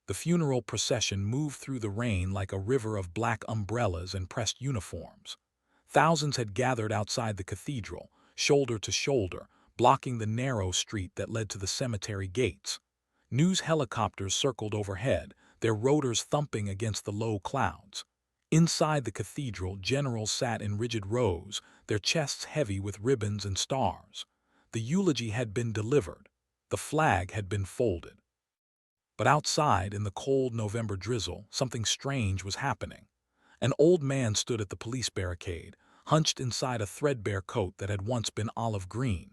The funeral procession moved through the rain like a river of black umbrellas and pressed uniforms. Thousands had gathered outside the cathedral, shoulder to shoulder, blocking the narrow street that led to the cemetery gates. News helicopters circled overhead, their rotors thumping against the low clouds. Inside the cathedral, generals sat in rigid rows, their chests heavy with ribbons and stars. The eulogy had been delivered. The flag had been folded. But outside, in the cold November drizzle, something strange was happening. An old man stood at the police barricade, hunched inside a threadbare coat that had once been olive green.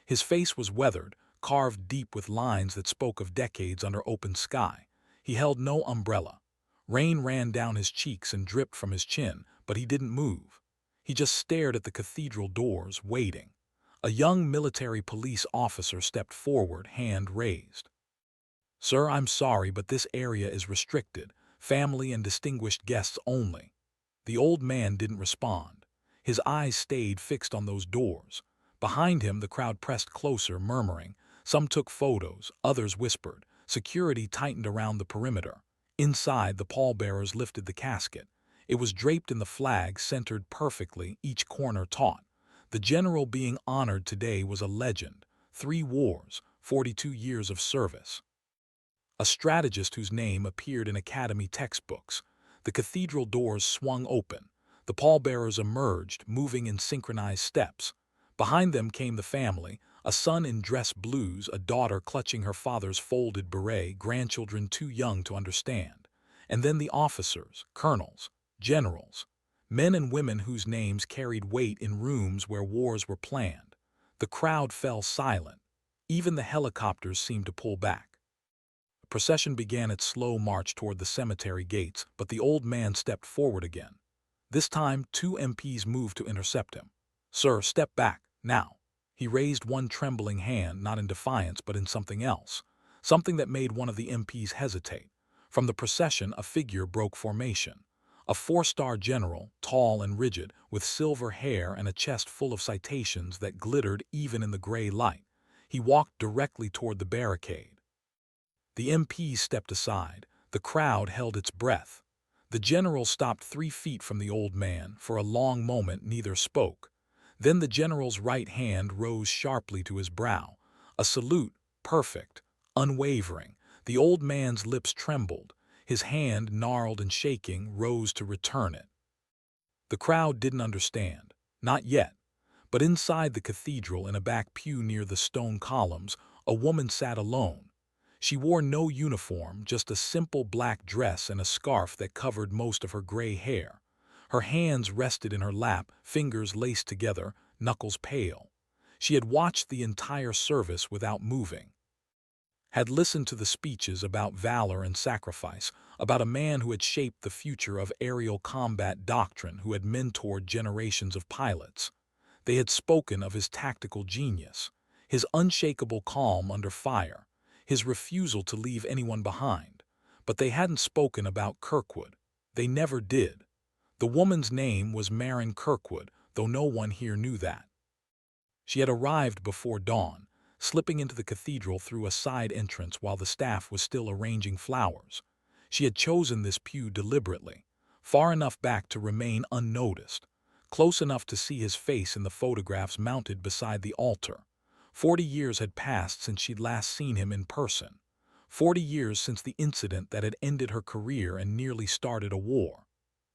His face was weathered, carved deep with lines that spoke of decades under open sky. He held no umbrella. Rain ran down his cheeks and dripped from his chin, but he didn't move. He just stared at the cathedral doors, waiting. A young military police officer stepped forward, hand raised. "Sir, I'm sorry, but this area is restricted. Family and distinguished guests only." The old man didn't respond. His eyes stayed fixed on those doors. Behind him, the crowd pressed closer, murmuring. Some took photos, others whispered. Security tightened around the perimeter. Inside, the pallbearers lifted the casket. It was draped in the flag, centered perfectly, each corner taut. The general being honored today was a legend. 3 wars, 42 years of service. A strategist whose name appeared in academy textbooks. The cathedral doors swung open. The pallbearers emerged, moving in synchronized steps. Behind them came the family, a son in dress blues, a daughter clutching her father's folded beret, grandchildren too young to understand. And then the officers, colonels, generals, men and women whose names carried weight in rooms where wars were planned. The crowd fell silent. Even the helicopters seemed to pull back. The procession began its slow march toward the cemetery gates, but the old man stepped forward again. This time, 2 MPs moved to intercept him. "Sir, step back, now." He raised one trembling hand, not in defiance but in something else, something that made one of the MPs hesitate. From the procession, a figure broke formation. A 4-star general, tall and rigid, with silver hair and a chest full of citations that glittered even in the gray light. He walked directly toward the barricade. The MPs stepped aside. The crowd held its breath. The general stopped 3 feet from the old man. For a long moment, neither spoke. Then the general's right hand rose sharply to his brow. A salute, perfect, unwavering. The old man's lips trembled. His hand, gnarled and shaking, rose to return it. The crowd didn't understand. Not yet. But inside the cathedral, in a back pew near the stone columns, a woman sat alone. She wore no uniform, just a simple black dress and a scarf that covered most of her gray hair. Her hands rested in her lap, fingers laced together, knuckles pale. She had watched the entire service without moving. Had listened to the speeches about valor and sacrifice, about a man who had shaped the future of aerial combat doctrine, who had mentored generations of pilots. They had spoken of his tactical genius, his unshakable calm under fire, his refusal to leave anyone behind. But they hadn't spoken about Kirkwood. They never did. The woman's name was Marin Kirkwood, though no one here knew that. She had arrived before dawn, slipping into the cathedral through a side entrance while the staff was still arranging flowers. She had chosen this pew deliberately, far enough back to remain unnoticed, close enough to see his face in the photographs mounted beside the altar. 40 years had passed since she'd last seen him in person. 40 years since the incident that had ended her career and nearly started a war.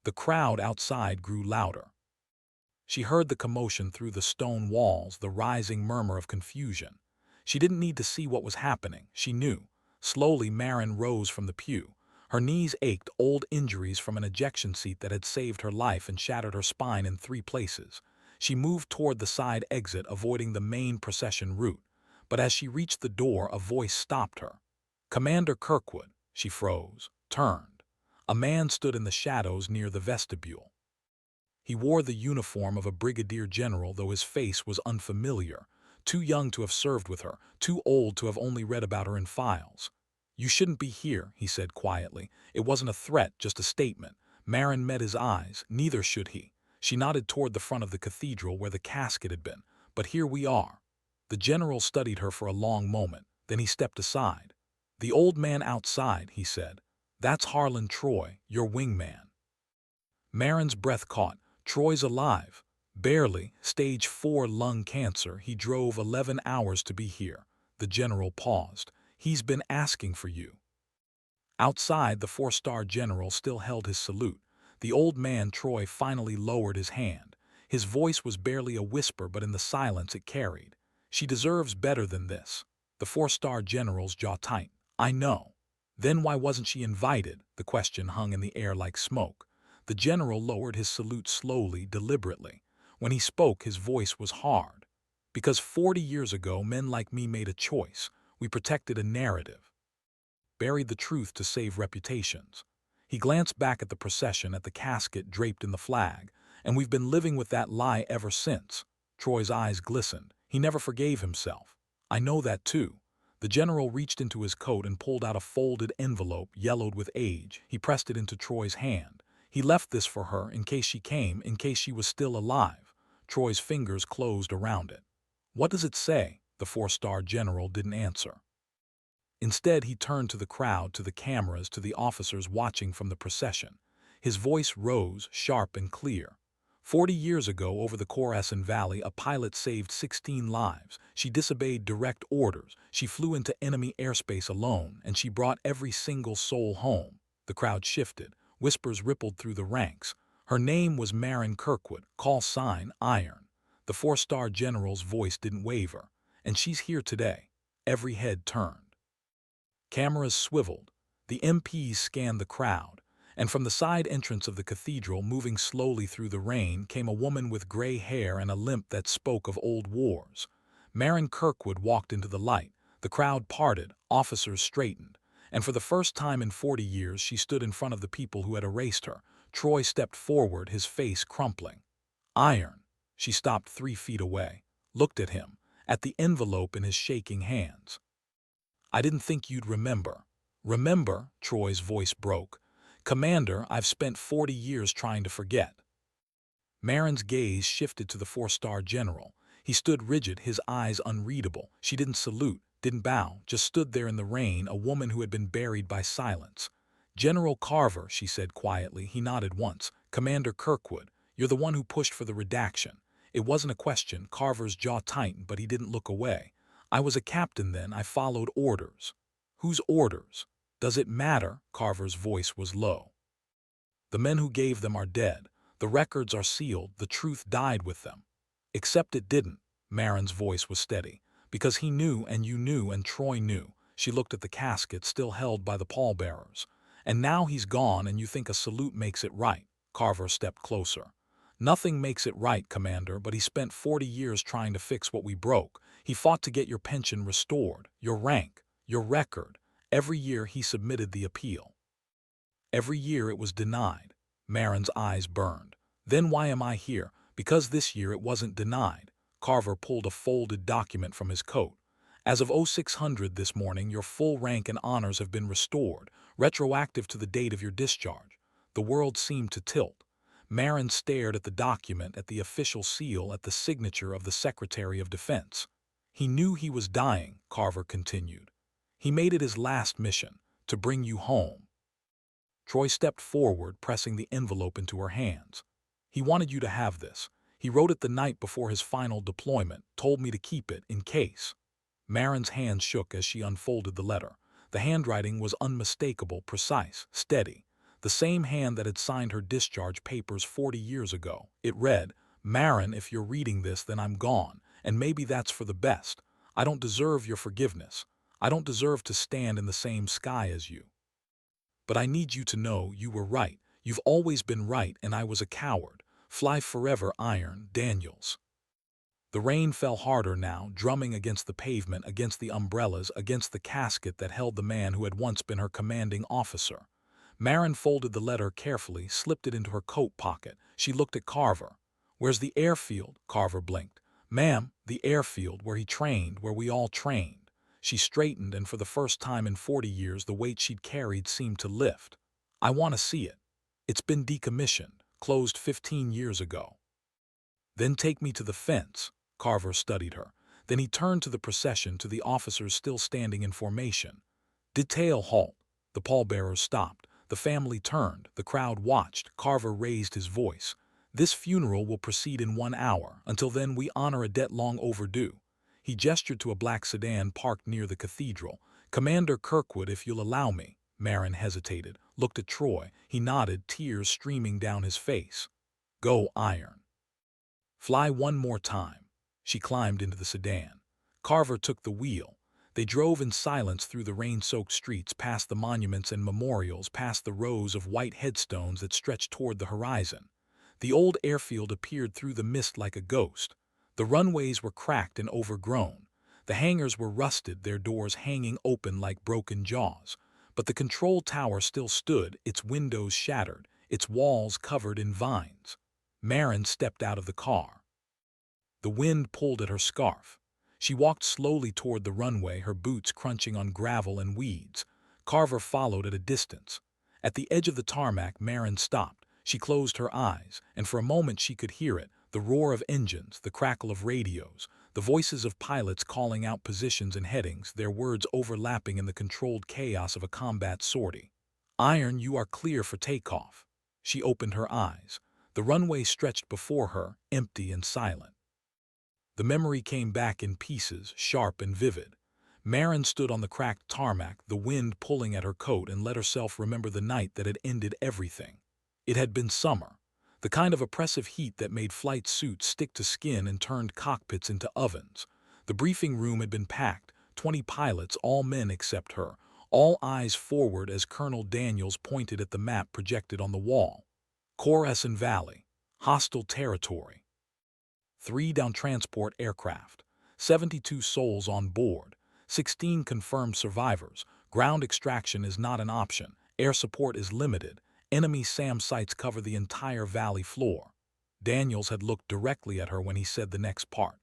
The crowd outside grew louder. She heard the commotion through the stone walls, the rising murmur of confusion. She didn't need to see what was happening. She knew. Slowly, Marin rose from the pew. Her knees ached, old injuries from an ejection seat that had saved her life and shattered her spine in 3 places. She moved toward the side exit, avoiding the main procession route. But as she reached the door, a voice stopped her. "Commander Kirkwood." She froze, turned. A man stood in the shadows near the vestibule. He wore the uniform of a brigadier general, though his face was unfamiliar. Too young to have served with her, too old to have only read about her in files. "You shouldn't be here," he said quietly. It wasn't a threat, just a statement. Marin met his eyes. Neither should he. She nodded toward the front of the cathedral where the casket had been. "But here we are." The general studied her for a long moment. Then he stepped aside. "The old man outside," he said. "That's Harlan Troy, your wingman." Marin's breath caught. "Troy's alive. Barely, stage 4 lung cancer. He drove 11 hours to be here." The general paused. "He's been asking for you." Outside, the 4-star general still held his salute. The old man Troy finally lowered his hand. His voice was barely a whisper, but in the silence it carried. "She deserves better than this." The 4-star general's jaw tightened. "I know." "Then why wasn't she invited?" The question hung in the air like smoke. The general lowered his salute slowly, deliberately. When he spoke, his voice was hard. "Because 40 years ago, men like me made a choice. We protected a narrative. Buried the truth to save reputations." He glanced back at the procession, at the casket draped in the flag. "And we've been living with that lie ever since." Troy's eyes glistened. He never forgave himself. "I know that too." The general reached into his coat and pulled out a folded envelope, yellowed with age. He pressed it into Troy's hand. "He left this for her, in case she came, in case she was still alive." Troy's fingers closed around it. "What does it say?" The 4-star general didn't answer. Instead, he turned to the crowd, to the cameras, to the officers watching from the procession. His voice rose, sharp and clear. 40 years ago, over the Khorasan Valley, a pilot saved 16 lives. She disobeyed direct orders. She flew into enemy airspace alone, and she brought every single soul home." The crowd shifted. Whispers rippled through the ranks. "Her name was Marin Kirkwood, call sign Iron." The 4-star general's voice didn't waver. "And she's here today." Every head turned. Cameras swiveled. The MPs scanned the crowd. And from the side entrance of the cathedral, moving slowly through the rain, came a woman with gray hair and a limp that spoke of old wars. Marin Kirkwood walked into the light. The crowd parted, officers straightened. And for the first time in 40 years, she stood in front of the people who had erased her. Troy stepped forward, his face crumpling. "Iron." She stopped 3 feet away, looked at him, at the envelope in his shaking hands. "I didn't think you'd remember." "Remember?" Troy's voice broke. "Commander, I've spent 40 years trying to forget." Marin's gaze shifted to the 4-star general. He stood rigid, his eyes unreadable. She didn't salute, didn't bow, just stood there in the rain, a woman who had been buried by silence. "General Carver," she said quietly. He nodded once. "Commander Kirkwood, you're the one who pushed for the redaction." It wasn't a question. Carver's jaw tightened, but he didn't look away. "I was a captain then. I followed orders." "Whose orders?" "Does it matter?" Carver's voice was low. "The men who gave them are dead. The records are sealed. The truth died with them." "Except it didn't." Marin's voice was steady. "Because he knew, and you knew, and Troy knew." She looked at the casket still held by the pallbearers. "And now he's gone, and you think a salute makes it right." Carver stepped closer. "Nothing makes it right, Commander, but he spent 40 years trying to fix what we broke. He fought to get your pension restored, your rank, your record. Every year he submitted the appeal. Every year it was denied." Marin's eyes burned. "Then why am I here?" "Because this year it wasn't denied." Carver pulled a folded document from his coat. "As of 0600 this morning, your full rank and honors have been restored, retroactive to the date of your discharge." The world seemed to tilt. Marin stared at the document, at the official seal, at the signature of the Secretary of Defense. "He knew he was dying," Carver continued. "He made it his last mission, to bring you home." Troy stepped forward, pressing the envelope into her hands. "He wanted you to have this. He wrote it the night before his final deployment, told me to keep it, in case." Marin's hand shook as she unfolded the letter. The handwriting was unmistakable, precise, steady. The same hand that had signed her discharge papers 40 years ago. It read, "Marin, if you're reading this, then I'm gone, and maybe that's for the best. I don't deserve your forgiveness. I don't deserve to stand in the same sky as you. But I need you to know you were right. You've always been right, and I was a coward. Fly forever, Iron Daniels." The rain fell harder now, drumming against the pavement, against the umbrellas, against the casket that held the man who had once been her commanding officer. Marin folded the letter carefully, slipped it into her coat pocket. She looked at Carver. "Where's the airfield?" Carver blinked. "Ma'am, the airfield where he trained, where we all trained." She straightened, and for the first time in 40 years the weight she'd carried seemed to lift. "I want to see it. It's been decommissioned, closed 15 years ago." "Then take me to the fence." Carver studied her. Then he turned to the procession, to the officers still standing in formation. Detail halt. The pallbearers stopped. The family turned. The crowd watched. Carver raised his voice. This funeral will proceed in 1 hour. Until then, we honor a debt long overdue. He gestured to a black sedan parked near the cathedral. Commander Kirkwood, if you'll allow me. Marin hesitated, looked at Troy. He nodded, tears streaming down his face. Go, Iron. Fly one more time. She climbed into the sedan. Carver took the wheel. They drove in silence through the rain-soaked streets, past the monuments and memorials, past the rows of white headstones that stretched toward the horizon. The old airfield appeared through the mist like a ghost. The runways were cracked and overgrown. The hangars were rusted, their doors hanging open like broken jaws. But the control tower still stood, its windows shattered, its walls covered in vines. Marin stepped out of the car. The wind pulled at her scarf. She walked slowly toward the runway, her boots crunching on gravel and weeds. Carver followed at a distance. At the edge of the tarmac, Marin stopped. She closed her eyes, and for a moment she could hear it, the roar of engines, the crackle of radios, the voices of pilots calling out positions and headings, their words overlapping in the controlled chaos of a combat sortie. Iron, you are clear for takeoff. She opened her eyes. The runway stretched before her, empty and silent. The memory came back in pieces, sharp and vivid. Marin stood on the cracked tarmac, the wind pulling at her coat, and let herself remember the night that had ended everything. It had been summer, the kind of oppressive heat that made flight suits stick to skin and turned cockpits into ovens. The briefing room had been packed, 20 pilots, all men except her, all eyes forward as Colonel Daniels pointed at the map projected on the wall. Khorasan Valley, hostile territory. 3 down transport aircraft, 72 souls on board, 16 confirmed survivors. Ground extraction is not an option. Air support is limited. Enemy SAM sites cover the entire valley floor. Daniels had looked directly at her when he said the next part.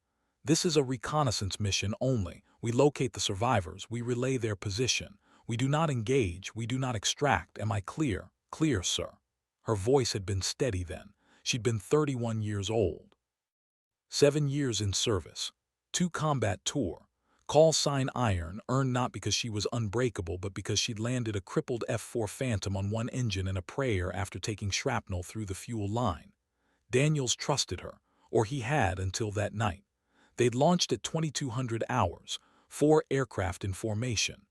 This is a reconnaissance mission only. We locate the survivors. We relay their position. We do not engage. We do not extract. Am I clear? Clear, sir. Her voice had been steady then. She'd been 31 years old. 7 years in service. 2 combat tour. Call sign Iron, earned not because she was unbreakable, but because she'd landed a crippled F-4 Phantom on one engine in a prayer after taking shrapnel through the fuel line. Daniels trusted her, or he had until that night. They'd launched at 2200 hours, 4 aircraft in formation.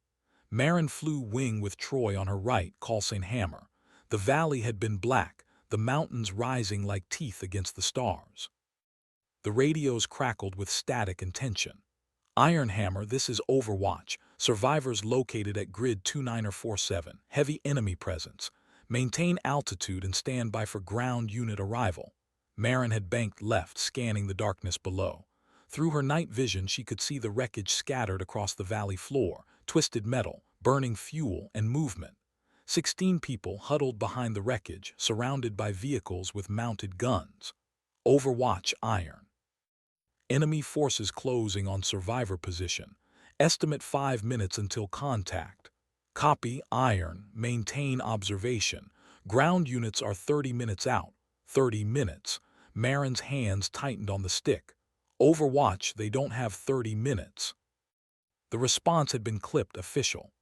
Marin flew wing with Troy on her right, call sign Hammer. The valley had been black, the mountains rising like teeth against the stars. The radios crackled with static and tension. Iron Hammer, this is Overwatch. Survivors located at grid 2947. Heavy enemy presence. Maintain altitude and stand by for ground unit arrival. Marin had banked left, scanning the darkness below. Through her night vision, she could see the wreckage scattered across the valley floor, twisted metal, burning fuel, and movement. 16 people huddled behind the wreckage, surrounded by vehicles with mounted guns. Overwatch Iron. Enemy forces closing on survivor position. Estimate 5 minutes until contact. Copy, Iron. Maintain observation. Ground units are 30 minutes out. 30 minutes. Marin's hands tightened on the stick. Overwatch, they don't have 30 minutes. The response had been clipped, official.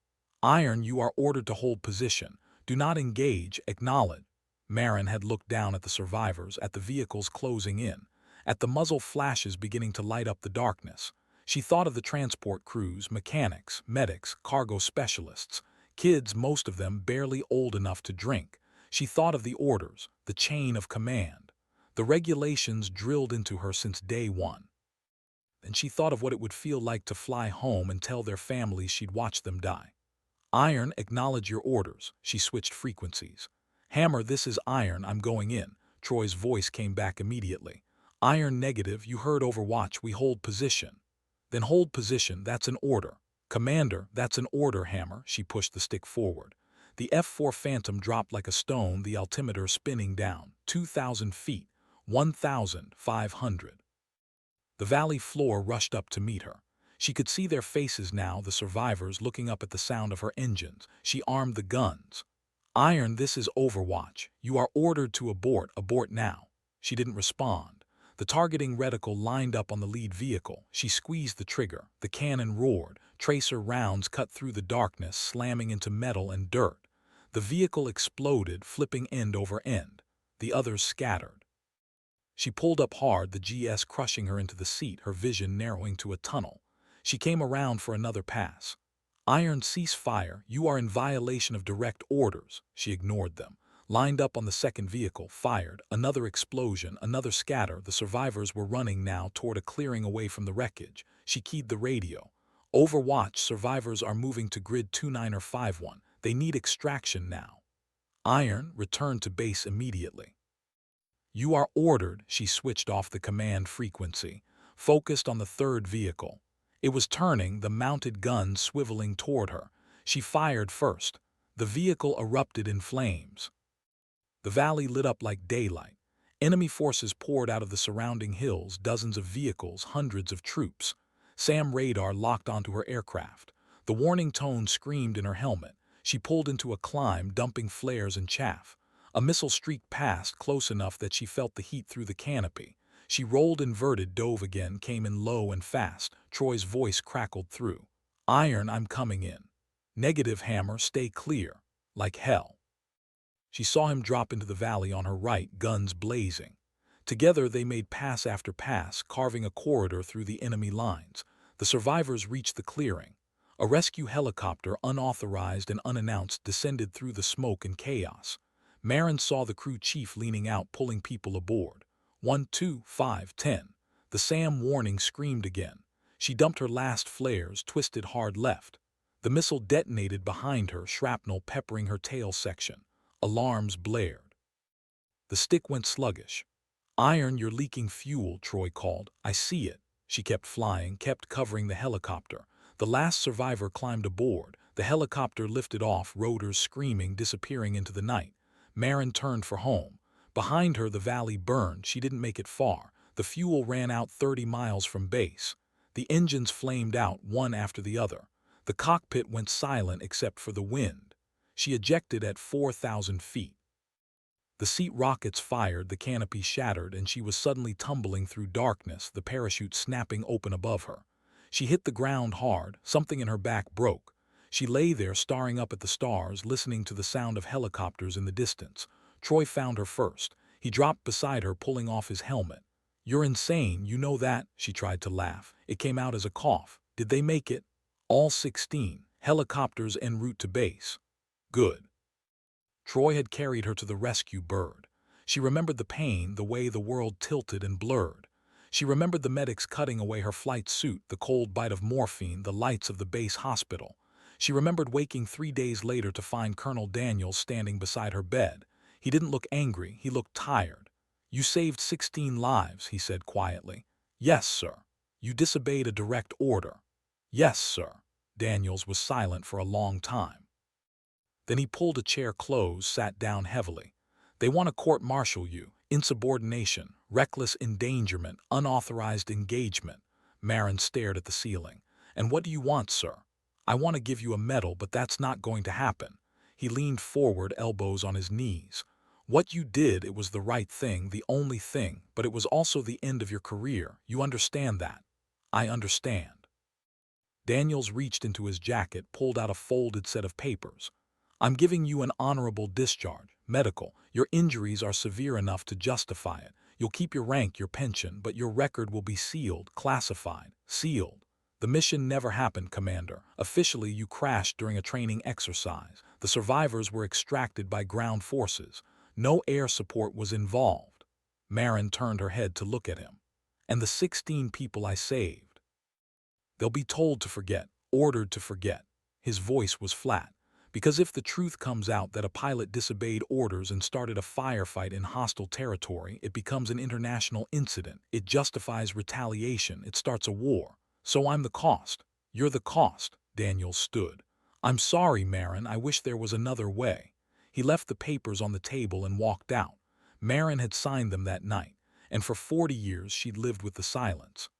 Iron, you are ordered to hold position. Do not engage, acknowledge. Marin had looked down at the survivors, at the vehicles closing in, at the muzzle flashes beginning to light up the darkness. She thought of the transport crews, mechanics, medics, cargo specialists, kids, most of them barely old enough to drink. She thought of the orders, the chain of command, the regulations drilled into her since day one. And she thought of what it would feel like to fly home and tell their families she'd watched them die. Iron, acknowledge your orders. She switched frequencies. Hammer, this is Iron, I'm going in. Troy's voice came back immediately. Iron, negative, you heard Overwatch, we hold position. Then hold position, that's an order. Commander, that's an order, Hammer. She pushed the stick forward. The F-4 Phantom dropped like a stone, the altimeter spinning down. 2,000 feet, 1,500. The valley floor rushed up to meet her. She could see their faces now, the survivors looking up at the sound of her engines. She armed the guns. Iron, this is Overwatch. You are ordered to abort. Abort now. She didn't respond. The targeting reticle lined up on the lead vehicle. She squeezed the trigger. The cannon roared. Tracer rounds cut through the darkness, slamming into metal and dirt. The vehicle exploded, flipping end over end. The others scattered. She pulled up hard, the GS crushing her into the seat, her vision narrowing to a tunnel. She came around for another pass. Iron, cease fire. You are in violation of direct orders. She ignored them. Lined up on the second vehicle, fired. Another explosion, another scatter. The survivors were running now toward a clearing away from the wreckage. She keyed the radio. Overwatch, survivors are moving to grid 29 or 51. They need extraction now. Iron, return to base immediately. You are ordered. She switched off the command frequency, focused on the third vehicle. It was turning, the mounted gun swiveling toward her. She fired first. The vehicle erupted in flames. The valley lit up like daylight. Enemy forces poured out of the surrounding hills, dozens of vehicles, hundreds of troops. Sam radar locked onto her aircraft. The warning tone screamed in her helmet. She pulled into a climb, dumping flares and chaff. A missile streaked past, close enough that she felt the heat through the canopy. She rolled inverted, dove again, came in low and fast. Troy's voice crackled through. Iron, I'm coming in. Negative, Hammer, stay clear. Like hell. She saw him drop into the valley on her right, guns blazing. Together they made pass after pass, carving a corridor through the enemy lines. The survivors reached the clearing. A rescue helicopter, unauthorized and unannounced, descended through the smoke and chaos. Marin saw the crew chief leaning out, pulling people aboard. 1, 2, 5, 10. The SAM warning screamed again. She dumped her last flares, twisted hard left. The missile detonated behind her, shrapnel peppering her tail section. Alarms blared. The stick went sluggish. Iron, you're leaking fuel, Troy called. I see it. She kept flying, kept covering the helicopter. The last survivor climbed aboard. The helicopter lifted off, rotors screaming, disappearing into the night. Marin turned for home. Behind her, the valley burned. She didn't make it far. The fuel ran out 30 miles from base. The engines flamed out, one after the other. The cockpit went silent except for the wind. She ejected at 4,000 feet. The seat rockets fired, the canopy shattered, and she was suddenly tumbling through darkness, the parachute snapping open above her. She hit the ground hard. Something in her back broke. She lay there, staring up at the stars, listening to the sound of helicopters in the distance. Troy found her first. He dropped beside her, pulling off his helmet. You're insane, you know that? She tried to laugh. It came out as a cough. Did they make it? All 16. Helicopters en route to base. Good. Troy had carried her to the rescue bird. She remembered the pain, the way the world tilted and blurred. She remembered the medics cutting away her flight suit, the cold bite of morphine, the lights of the base hospital. She remembered waking 3 days later to find Colonel Daniels standing beside her bed. He didn't look angry, he looked tired. You saved 16 lives, he said quietly. Yes, sir. You disobeyed a direct order. Yes, sir. Daniels was silent for a long time. Then he pulled a chair close, sat down heavily. They want to court-martial you. Insubordination, reckless endangerment, unauthorized engagement. Marin stared at the ceiling. And what do you want, sir? I want to give you a medal, but that's not going to happen. He leaned forward, elbows on his knees. What you did, it was the right thing, the only thing, but it was also the end of your career. You understand that? I understand. Daniels reached into his jacket, pulled out a folded set of papers. I'm giving you an honorable discharge, medical. Your injuries are severe enough to justify it. You'll keep your rank, your pension, but your record will be sealed, classified, sealed. The mission never happened, Commander. Officially, you crashed during a training exercise. The survivors were extracted by ground forces. No air support was involved. Marin turned her head to look at him. And the 16 people I saved. They'll be told to forget, ordered to forget. His voice was flat. Because if the truth comes out that a pilot disobeyed orders and started a firefight in hostile territory, it becomes an international incident. It justifies retaliation. It starts a war. So I'm the cost. You're the cost. Daniels stood. I'm sorry, Marin. I wish there was another way. He left the papers on the table and walked out. Marin had signed them that night, and for 40 years she'd lived with the silence.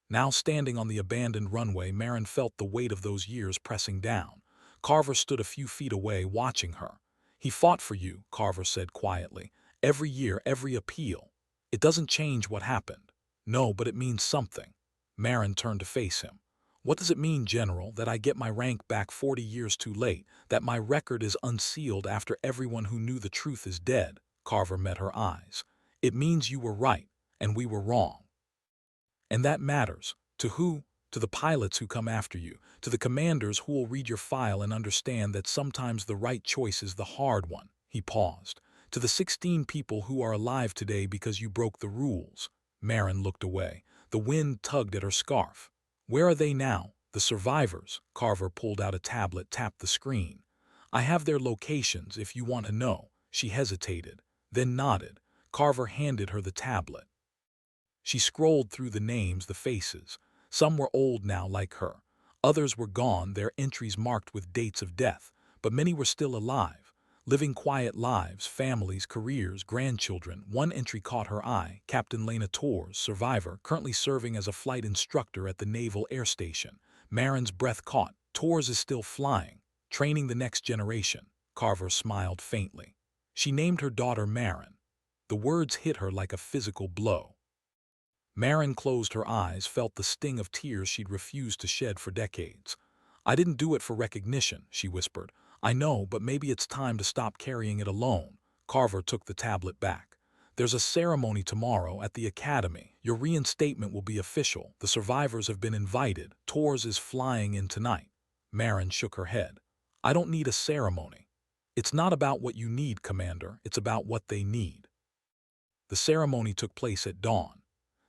Now standing on the abandoned runway, Marin felt the weight of those years pressing down. Carver stood a few feet away, watching her. He fought for you, Carver said quietly. Every year, every appeal. It doesn't change what happened. No, but it means something. Marin turned to face him. What does it mean, General, that I get my rank back 40 years too late, that my record is unsealed after everyone who knew the truth is dead? Carver met her eyes. It means you were right, and we were wrong. And that matters. To who? To the pilots who come after you, to the commanders who will read your file and understand that sometimes the right choice is the hard one. He paused. To the 16 people who are alive today because you broke the rules. Marin looked away. The wind tugged at her scarf. Where are they now? The survivors. Carver pulled out a tablet, tapped the screen. I have their locations if you want to know. She hesitated, then nodded. Carver handed her the tablet. She scrolled through the names, the faces. Some were old now, like her. Others were gone, their entries marked with dates of death. But many were still alive, living quiet lives, families, careers, grandchildren. One entry caught her eye. Captain Lena Torres, survivor, currently serving as a flight instructor at the Naval Air Station. Marin's breath caught. Torres is still flying, training the next generation. Carver smiled faintly. She named her daughter Marin. The words hit her like a physical blow. Marin closed her eyes, felt the sting of tears she'd refused to shed for decades. I didn't do it for recognition, she whispered. I know, but maybe it's time to stop carrying it alone. Carver took the tablet back. There's a ceremony tomorrow at the academy. Your reinstatement will be official. The survivors have been invited. Torres is flying in tonight. Marin shook her head. I don't need a ceremony. It's not about what you need, Commander. It's about what they need. The ceremony took place at dawn.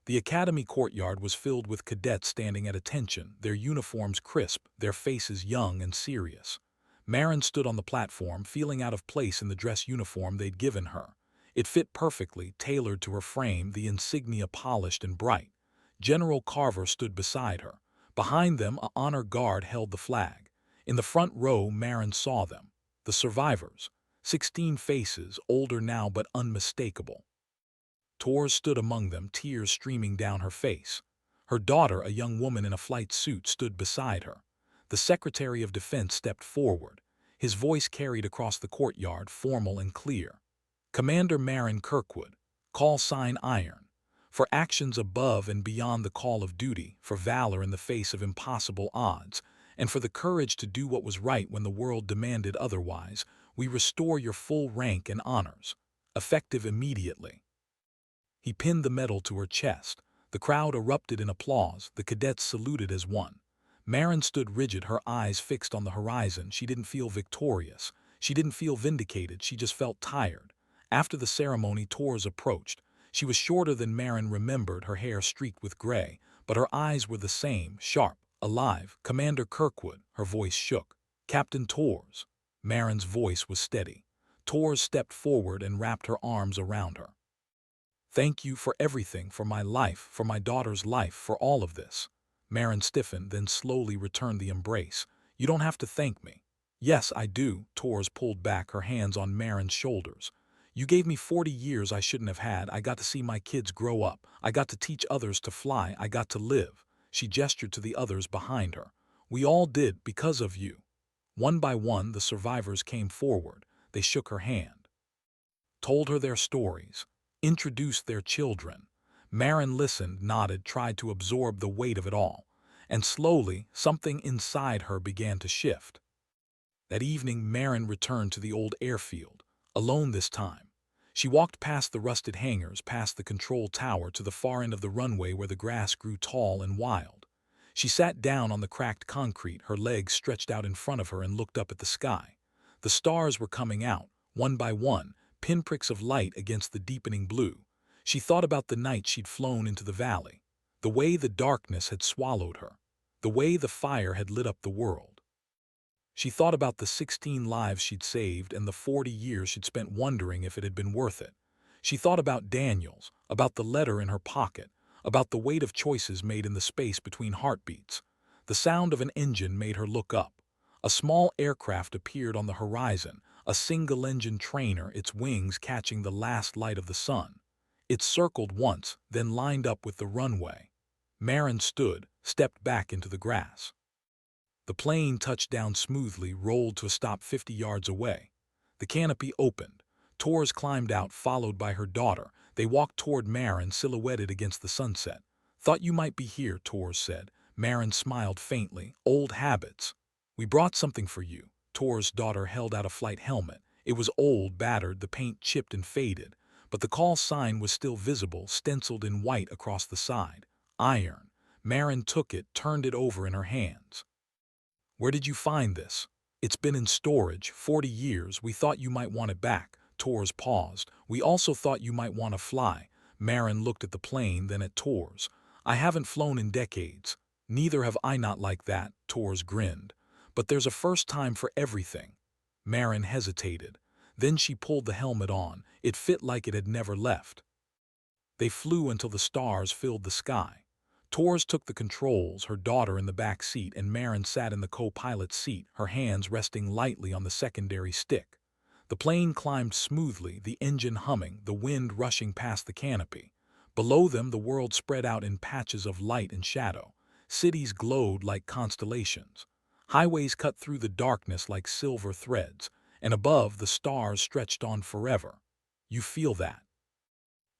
The academy courtyard was filled with cadets standing at attention, their uniforms crisp, their faces young and serious. Marin stood on the platform, feeling out of place in the dress uniform they'd given her. It fit perfectly, tailored to her frame, the insignia polished and bright. General Carver stood beside her. Behind them, an honor guard held the flag. In the front row, Marin saw them. The survivors. 16 faces, older now but unmistakable. Torres stood among them, tears streaming down her face. Her daughter, a young woman in a flight suit, stood beside her. The Secretary of Defense stepped forward. His voice carried across the courtyard, formal and clear. Commander Marin Kirkwood, call sign Iron. For actions above and beyond the call of duty, for valor in the face of impossible odds, and for the courage to do what was right when the world demanded otherwise, we restore your full rank and honors, effective immediately. He pinned the medal to her chest. The crowd erupted in applause. The cadets saluted as one. Marin stood rigid, her eyes fixed on the horizon. She didn't feel victorious. She didn't feel vindicated. She just felt tired. After the ceremony, Torres approached. She was shorter than Marin remembered, her hair streaked with gray, but her eyes were the same, sharp, alive. Commander Kirkwood, her voice shook. Captain Torres. Marin's voice was steady. Torres stepped forward and wrapped her arms around her. Thank you for everything, for my life, for my daughter's life, for all of this. Marin stiffened, then slowly returned the embrace. You don't have to thank me. Yes, I do. Torres pulled back, her hands on Marin's shoulders. You gave me 40 years I shouldn't have had. I got to see my kids grow up. I got to teach others to fly. I got to live. She gestured to the others behind her. We all did because of you. One by one, the survivors came forward. They shook her hand, told her their stories, introduced their children. Marin listened, nodded, tried to absorb the weight of it all. And slowly, something inside her began to shift. That evening, Marin returned to the old airfield, alone this time. She walked past the rusted hangars, past the control tower, to the far end of the runway where the grass grew tall and wild. She sat down on the cracked concrete, her legs stretched out in front of her, and looked up at the sky. The stars were coming out, one by one, pinpricks of light against the deepening blue. She thought about the night she'd flown into the valley, the way the darkness had swallowed her, the way the fire had lit up the world. She thought about the 16 lives she'd saved and the 40 years she'd spent wondering if it had been worth it. She thought about Daniels, about the letter in her pocket, about the weight of choices made in the space between heartbeats. The sound of an engine made her look up. A small aircraft appeared on the horizon, a single-engine trainer, its wings catching the last light of the sun. It circled once, then lined up with the runway. Marin stood, stepped back into the grass. The plane touched down smoothly, rolled to a stop 50 yards away. The canopy opened. Torres climbed out, followed by her daughter. They walked toward Marin, silhouetted against the sunset. Thought you might be here, Torres said. Marin smiled faintly. Old habits. We brought something for you. Tor's daughter held out a flight helmet. It was old, battered, the paint chipped and faded, but the call sign was still visible, stenciled in white across the side. Iron. Marin took it, turned it over in her hands. Where did you find this? It's been in storage 40 years. We thought you might want it back. Tors paused. We also thought you might want to fly. Marin looked at the plane, then at Tors. I haven't flown in decades. Neither have I. Not like that, Tors grinned. But there's a first time for everything. Marin hesitated. Then she pulled the helmet on. It fit like it had never left. They flew until the stars filled the sky. Tors took the controls, her daughter in the back seat, and Marin sat in the co-pilot's seat, her hands resting lightly on the secondary stick. The plane climbed smoothly, the engine humming, the wind rushing past the canopy. Below them, the world spread out in patches of light and shadow. Cities glowed like constellations. Highways cut through the darkness like silver threads, and above, the stars stretched on forever. You feel that?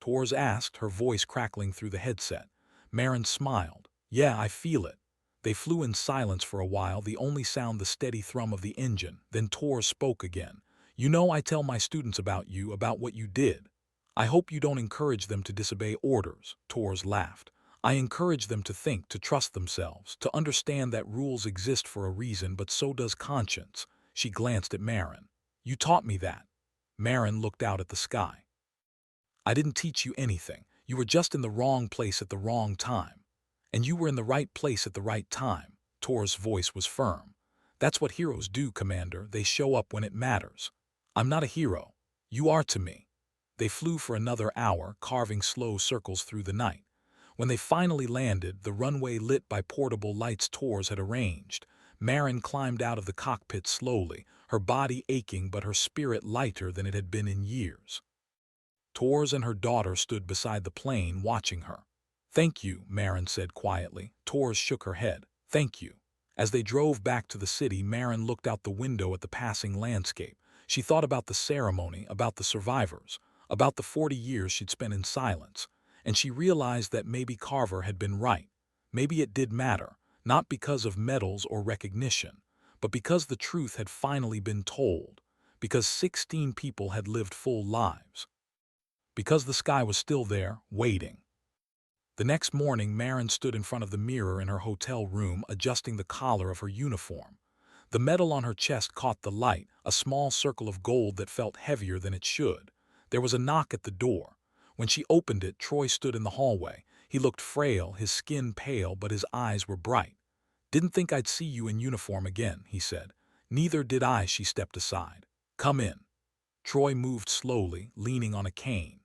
Tors asked, her voice crackling through the headset. Marin smiled. Yeah, I feel it. They flew in silence for a while, the only sound the steady thrum of the engine. Then Tors spoke again. You know, I tell my students about you, about what you did. I hope you don't encourage them to disobey orders. Tors laughed. I encourage them to think, to trust themselves, to understand that rules exist for a reason, but so does conscience. She glanced at Marin. You taught me that. Marin looked out at the sky. I didn't teach you anything. You were just in the wrong place at the wrong time. And you were in the right place at the right time. Tor's voice was firm. That's what heroes do, Commander. They show up when it matters. I'm not a hero. You are to me. They flew for another hour, carving slow circles through the night. When they finally landed, the runway lit by portable lights Tors had arranged, Marin climbed out of the cockpit slowly, her body aching but her spirit lighter than it had been in years. Tors and her daughter stood beside the plane, watching her. Thank you, Marin said quietly. Tors shook her head. Thank you. As they drove back to the city, Marin looked out the window at the passing landscape. She thought about the ceremony, about the survivors, about the 40 years she'd spent in silence. And she realized that maybe Carver had been right. Maybe it did matter, not because of medals or recognition, but because the truth had finally been told, because 16 people had lived full lives. Because the sky was still there, waiting. The next morning, Marin stood in front of the mirror in her hotel room, adjusting the collar of her uniform. The metal on her chest caught the light, a small circle of gold that felt heavier than it should. There was a knock at the door. When she opened it, Troy stood in the hallway. He looked frail, his skin pale, but his eyes were bright. Didn't think I'd see you in uniform again, he said. Neither did I, she stepped aside. Come in. Troy moved slowly, leaning on a cane.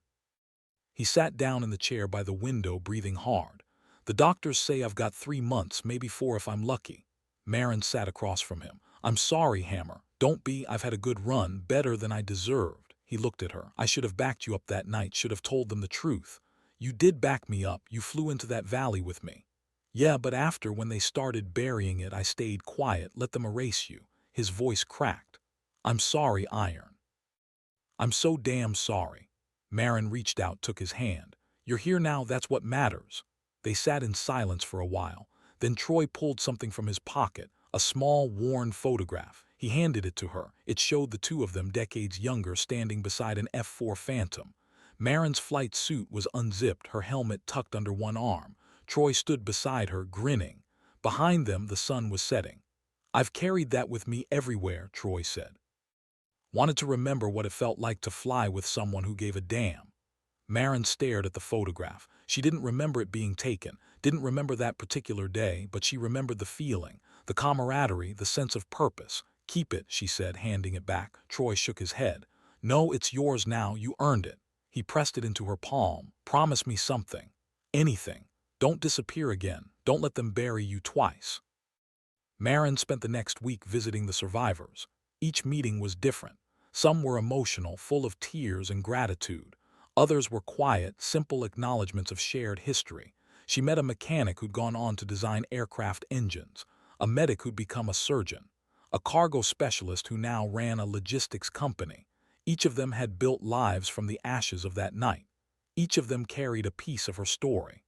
He sat down in the chair by the window, breathing hard. The doctors say I've got 3 months, maybe 4 if I'm lucky. Marin sat across from him. I'm sorry, Hammer. Don't be. I've had a good run, better than I deserved. He looked at her. I should have backed you up that night, should have told them the truth. You did back me up. You flew into that valley with me. Yeah, but after, when they started burying it, I stayed quiet, let them erase you. His voice cracked. I'm sorry, Iron. I'm so damn sorry. Marin reached out, took his hand. You're here now, that's what matters. They sat in silence for a while. Then Troy pulled something from his pocket, a small, worn photograph. He handed it to her. It showed the two of them, decades younger, standing beside an F-4 Phantom. Marin's flight suit was unzipped, her helmet tucked under one arm. Troy stood beside her, grinning. Behind them, the sun was setting. I've carried that with me everywhere, Troy said. Wanted to remember what it felt like to fly with someone who gave a damn. Marin stared at the photograph. She didn't remember it being taken, didn't remember that particular day, but she remembered the feeling, the camaraderie, the sense of purpose. Keep it, she said, handing it back. Troy shook his head. No, it's yours now, you earned it. He pressed it into her palm. Promise me something. Anything. Don't disappear again. Don't let them bury you twice. Marin spent the next week visiting the survivors. Each meeting was different. Some were emotional, full of tears and gratitude. Others were quiet, simple acknowledgments of shared history. She met a mechanic who'd gone on to design aircraft engines, a medic who'd become a surgeon, a cargo specialist who now ran a logistics company. Each of them had built lives from the ashes of that night. Each of them carried a piece of her story.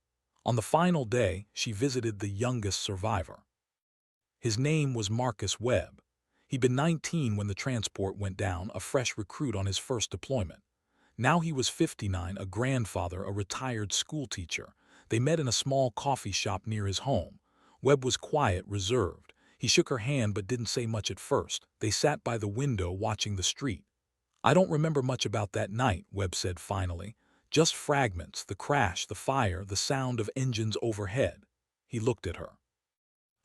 On the final day, she visited the youngest survivor. His name was Marcus Webb. He'd been 19 when the transport went down, a fresh recruit on his first deployment. Now he was 59, a grandfather, a retired schoolteacher. They met in a small coffee shop near his home. Webb was quiet, reserved. He shook her hand but didn't say much at first. They sat by the window watching the street. "I don't remember much about that night," Webb said finally. "Just fragments, the crash, the fire, the sound of engines overhead." He looked at her.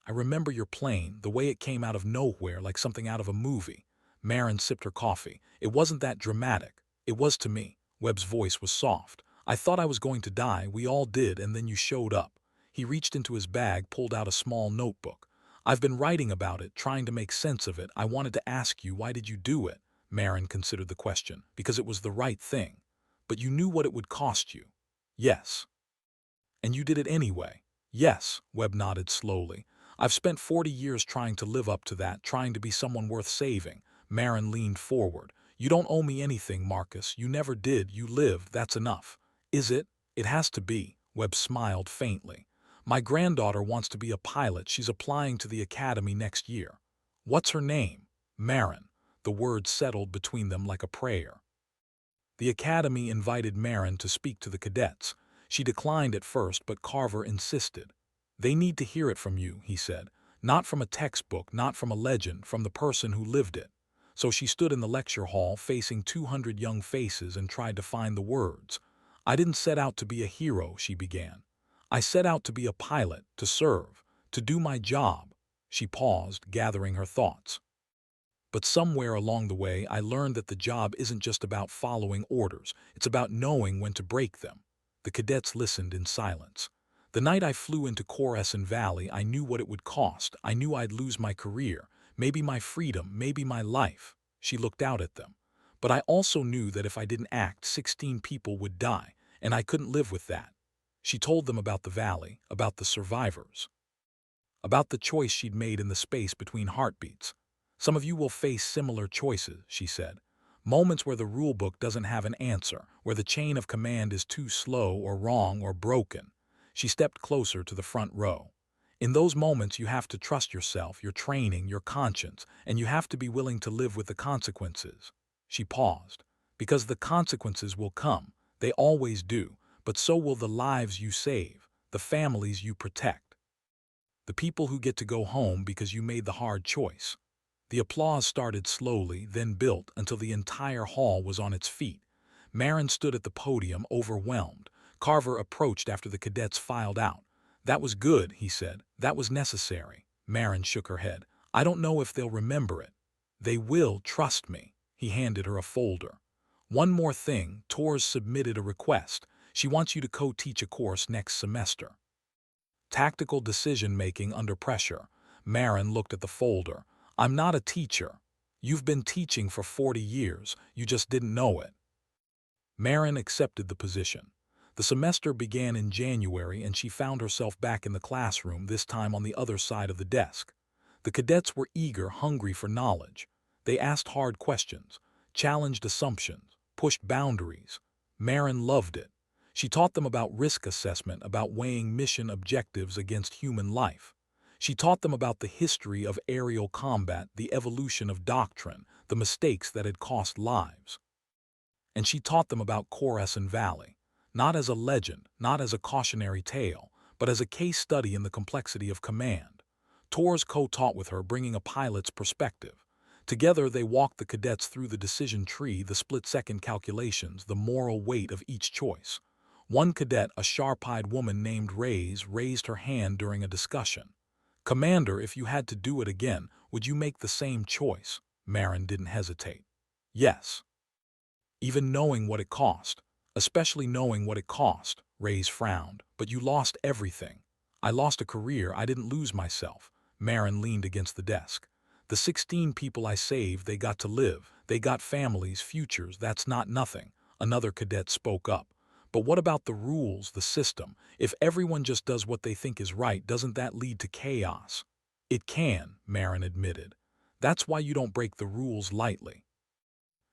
"I remember your plane, the way it came out of nowhere like something out of a movie." Marin sipped her coffee. "It wasn't that dramatic. It was to me." Webb's voice was soft. "I thought I was going to die, we all did, and then you showed up." He reached into his bag, pulled out a small notebook. "I've been writing about it, trying to make sense of it. I wanted to ask you, why did you do it?" Marin considered the question. "Because it was the right thing. But you knew what it would cost you." "Yes." "And you did it anyway." "Yes," Webb nodded slowly. "I've spent 40 years trying to live up to that, trying to be someone worth saving." Marin leaned forward. "You don't owe me anything, Marcus. You never did. You lived. That's enough." "Is it?" "It has to be." Webb smiled faintly. "My granddaughter wants to be a pilot. She's applying to the academy next year." "What's her name?" "Marin." The word settled between them like a prayer. The academy invited Marin to speak to the cadets. She declined at first, but Carver insisted. "They need to hear it from you," he said. "Not from a textbook, not from a legend, from the person who lived it." So she stood in the lecture hall facing 200 young faces and tried to find the words. "I didn't set out to be a hero," she began. "I set out to be a pilot, to serve, to do my job." She paused, gathering her thoughts. "But somewhere along the way, I learned that the job isn't just about following orders. It's about knowing when to break them." The cadets listened in silence. "The night I flew into Khorasan Valley, I knew what it would cost. I knew I'd lose my career, maybe my freedom, maybe my life." She looked out at them. "But I also knew that if I didn't act, 16 people would die, and I couldn't live with that." She told them about the valley, about the survivors, about the choice she'd made in the space between heartbeats. "Some of you will face similar choices," she said. "Moments where the rulebook doesn't have an answer, where the chain of command is too slow or wrong or broken." She stepped closer to the front row. "In those moments you have to trust yourself, your training, your conscience, and you have to be willing to live with the consequences." She paused. "Because the consequences will come. They always do. But so will the lives you save, the families you protect, the people who get to go home because you made the hard choice." The applause started slowly, then built until the entire hall was on its feet. Marin stood at the podium, overwhelmed. Carver approached after the cadets filed out. "That was good," he said. "That was necessary." Marin shook her head. "I don't know if they'll remember it." "They will, trust me." He handed her a folder. "One more thing, Tours submitted a request. She wants you to co-teach a course next semester. Tactical decision-making under pressure." Marin looked at the folder. "I'm not a teacher. You've been teaching for 40 years, you just didn't know it." Marin accepted the position. The semester began in January and she found herself back in the classroom, this time on the other side of the desk. The cadets were eager, hungry for knowledge. They asked hard questions, challenged assumptions, pushed boundaries. Marin loved it. She taught them about risk assessment, about weighing mission objectives against human life. She taught them about the history of aerial combat, the evolution of doctrine, the mistakes that had cost lives. And she taught them about Khorasan Valley, not as a legend, not as a cautionary tale, but as a case study in the complexity of command. Tours co-taught with her, bringing a pilot's perspective. Together they walked the cadets through the decision tree, the split-second calculations, the moral weight of each choice. One cadet, a sharp-eyed woman named Reyes, raised her hand during a discussion. "Commander, if you had to do it again, would you make the same choice?" Marin didn't hesitate. "Yes." "Even knowing what it cost?" "Especially knowing what it cost." Reyes frowned. "But you lost everything." "I lost a career, I didn't lose myself." Marin leaned against the desk. "The 16 people I saved, they got to live. They got families, futures, that's not nothing." Another cadet spoke up. "But what about the rules, the system? If everyone just does what they think is right, doesn't that lead to chaos?" "It can," Marin admitted. "That's why you don't break the rules lightly.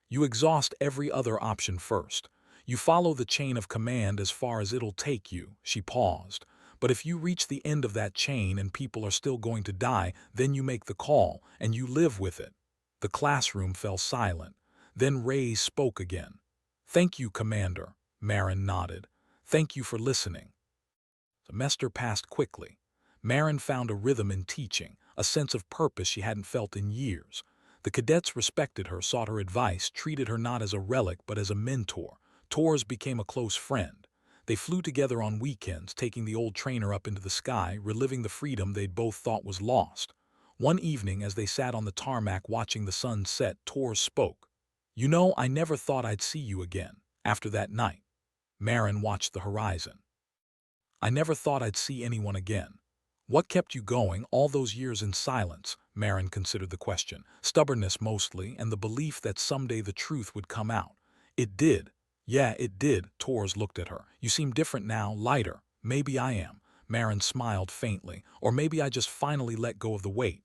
You exhaust every other option first. You follow the chain of command as far as it'll take you." She paused. But if you reach the end of that chain and people are still going to die, then you make the call, and you live with it." The classroom fell silent. Then Ray spoke again. "Thank you, Commander," Marin nodded. "Thank you for listening." The semester passed quickly. Marin found a rhythm in teaching, a sense of purpose she hadn't felt in years. The cadets respected her, sought her advice, treated her not as a relic but as a mentor. Tors became a close friend. They flew together on weekends, taking the old trainer up into the sky, reliving the freedom they'd both thought was lost. One evening, as they sat on the tarmac watching the sun set, Tors spoke. "You know, I never thought I'd see you again, after that night." Marin watched the horizon. "I never thought I'd see anyone again." "What kept you going all those years in silence?" Marin considered the question. "Stubbornness mostly, and the belief that someday the truth would come out." "It did." "Yeah, it did." Tors looked at her. "You seem different now, lighter." "Maybe I am." Marin smiled faintly. "Or maybe I just finally let go of the weight."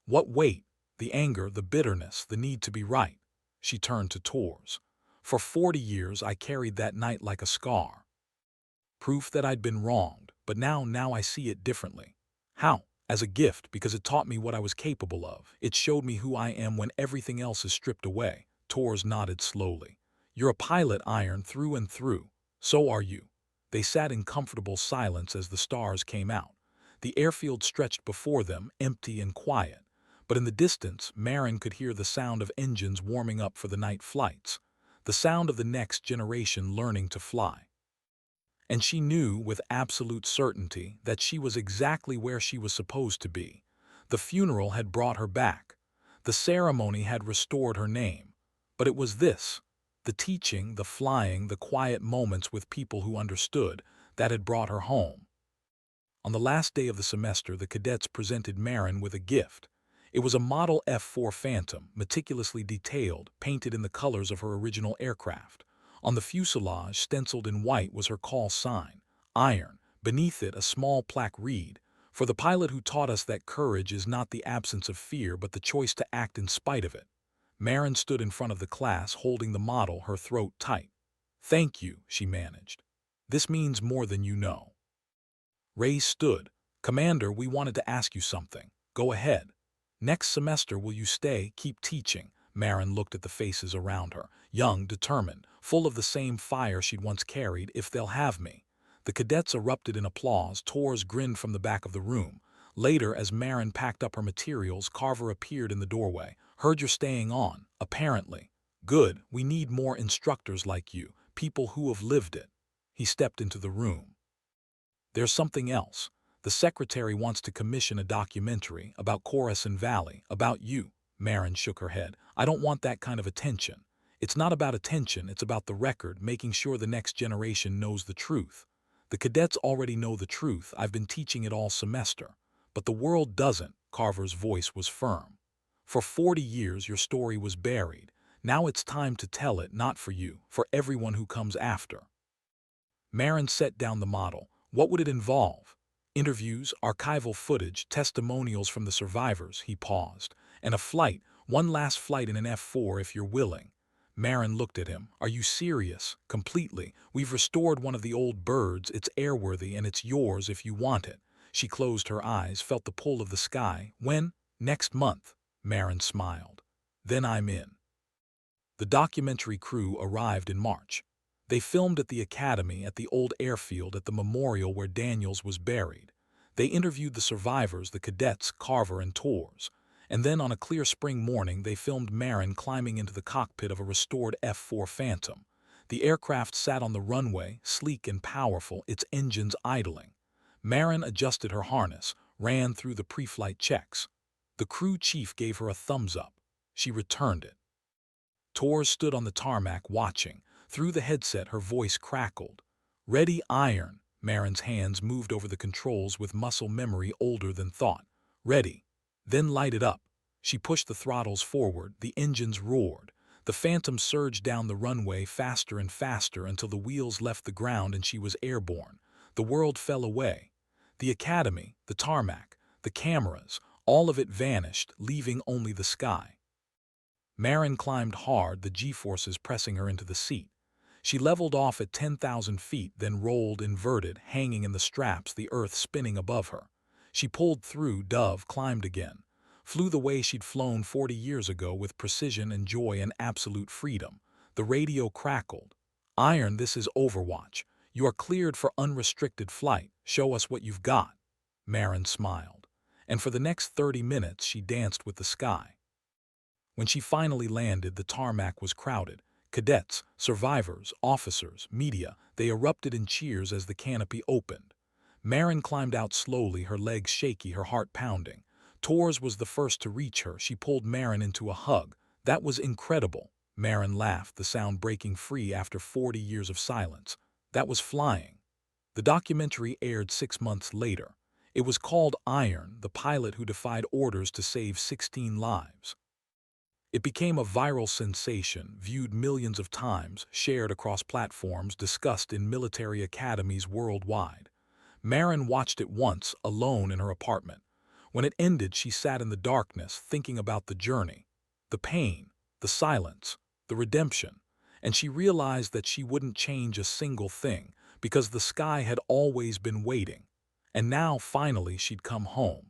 "What weight?" "The anger, the bitterness, the need to be right." She turned to Tors. "For 40 years I carried that night like a scar. Proof that I'd been wronged, but now I see it differently." "How?" "As a gift, because it taught me what I was capable of. It showed me who I am when everything else is stripped away." Tors nodded slowly. "You're a pilot, Iron, through and through. So are you." They sat in comfortable silence as the stars came out. The airfield stretched before them, empty and quiet. But in the distance, Marin could hear the sound of engines warming up for the night flights. The sound of the next generation learning to fly. And she knew with absolute certainty that she was exactly where she was supposed to be. The funeral had brought her back. The ceremony had restored her name. But it was this, the teaching, the flying, the quiet moments with people who understood, that had brought her home. On the last day of the semester, the cadets presented Marin with a gift. It was a Model F-4 Phantom, meticulously detailed, painted in the colors of her original aircraft. On the fuselage, stenciled in white, was her call sign, Iron. Beneath it, a small plaque read, "For the pilot who taught us that courage is not the absence of fear, but the choice to act in spite of it." Marin stood in front of the class, holding the model, her throat tight. "Thank you," she managed. "This means more than you know." Ray stood. "Commander, we wanted to ask you something." "Go ahead." "Next semester, will you stay, keep teaching?" Marin looked at the faces around her, young, determined, full of the same fire she'd once carried. "If they'll have me." The cadets erupted in applause. Tors grinned from the back of the room. Later, as Marin packed up her materials, Carver appeared in the doorway. "Heard you're staying on, apparently." "Good, we need more instructors like you, people who have lived it." He stepped into the room. "There's something else. The secretary wants to commission a documentary about Khorasan Valley, about you." Marin shook her head. "I don't want that kind of attention. It's not about attention, it's about the record, making sure the next generation knows the truth." "The cadets already know the truth. I've been teaching it all semester." "But the world doesn't." Carver's voice was firm. "For 40 years your story was buried. Now it's time to tell it, not for you, for everyone who comes after." Marin set down the model. "What would it involve?" "Interviews, archival footage, testimonials from the survivors." He paused. "And a flight, one last flight in an F-4 if you're willing." Marin looked at him. "Are you serious?" "Completely. We've restored one of the old birds. It's airworthy and it's yours if you want it." She closed her eyes, felt the pull of the sky. "When?" "Next month." Marin smiled. "Then I'm in." The documentary crew arrived in March. They filmed at the academy, at the old airfield, at the memorial where Daniels was buried. They interviewed the survivors, the cadets, Carver and Tors. And then on a clear spring morning they filmed Marin climbing into the cockpit of a restored F-4 Phantom. The aircraft sat on the runway, sleek and powerful, its engines idling. Marin adjusted her harness, ran through the pre-flight checks. The crew chief gave her a thumbs up. She returned it. Tors stood on the tarmac watching. Through the headset her voice crackled. "Ready, Iron." Marin's hands moved over the controls with muscle memory older than thought. "Ready." "Then light it up." She pushed the throttles forward. The engines roared. The Phantom surged down the runway faster and faster until the wheels left the ground and she was airborne. The world fell away. The academy, the tarmac, the cameras, all of it vanished, leaving only the sky. Marin climbed hard, the G-forces pressing her into the seat. She leveled off at 10,000 feet, then rolled inverted, hanging in the straps, the earth spinning above her. She pulled through, Dove climbed again, flew the way she'd flown 40 years ago with precision and joy and absolute freedom. The radio crackled. "Iron, this is Overwatch. You are cleared for unrestricted flight. Show us what you've got." Marin smiled, and for the next 30 minutes she danced with the sky. When she finally landed, the tarmac was crowded. Cadets, survivors, officers, media, they erupted in cheers as the canopy opened. Marin climbed out slowly, her legs shaky, her heart pounding. Tors was the first to reach her. She pulled Marin into a hug. "That was incredible." Marin laughed, the sound breaking free after 40 years of silence. "That was flying." The documentary aired 6 months later. It was called Iron, the pilot who defied orders to save 16 lives. It became a viral sensation, viewed millions of times, shared across platforms, discussed in military academies worldwide. Marin watched it once, alone in her apartment. When it ended, she sat in the darkness, thinking about the journey, the pain, the silence, the redemption, and she realized that she wouldn't change a single thing, because the sky had always been waiting. And now, finally, she'd come home.